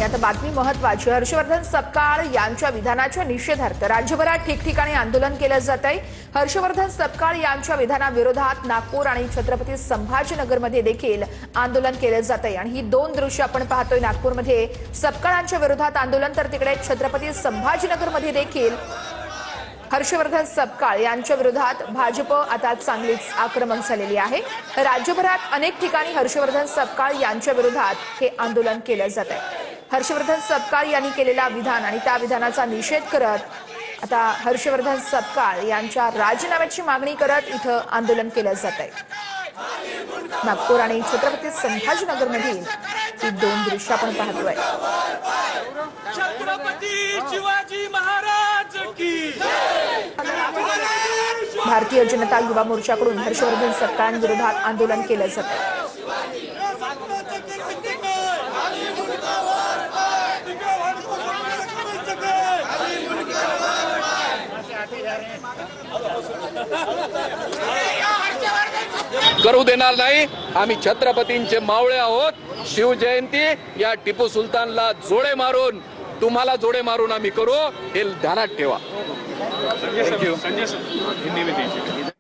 आणि आता बातमी महत्त्वाची। हर्षवर्धन सपकाळ यांच्या विधानाच्या निषेधार्थ राज्यभरात ठिकठिकाणी आंदोलन केलं जात आहे। हर्षवर्धन सपकाळ यांच्या विधानाविरोधात नागपूर आणि छत्रपती संभाजीनगरमध्ये देखील आंदोलन केलं जात आहे। आणि ही दोन दृश्य आपण पाहतोय। नागपूरमध्ये सपकाळांच्या विरोधात आंदोलन, तर तिकडे छत्रपती संभाजीनगरमध्ये देखील हर्षवर्धन सपकाळ यांच्या विरोधात भाजप आता चांगलीच आक्रमक झालेली आहे। राज्यभरात अनेक ठिकाणी हर्षवर्धन सपकाळ यांच्या विरोधात हे आंदोलन केलं जात आहे। हर्षवर्धन सपकाळ यांनी केलेला विधान आणि त्या विधानाचा निषेध करत आता हर्षवर्धन सपकाळ यांच्या राजीनाम्याची मागणी करत इथं आंदोलन केलं जात आहे। नागपूर आणि छत्रपती संभाजीनगरमधील ही दोन दृश्य आपण पाहतोय। छत्रपती शिवाजी महाराज की भारतीय जनता युवा मोर्चाकडून हर्षवर्धन सपकाळांविरोधात आंदोलन केलं जातं। करू देणार नाही। आम्ही छत्रपतींचे मावळे आहोत। शिवजयंती या टिपू सुलतानला जोडे मारून, तुम्हाला जोडे मारून आम्ही करू, हे ध्यानात ठेवा। संजय सर, हिंदी में दीजिए।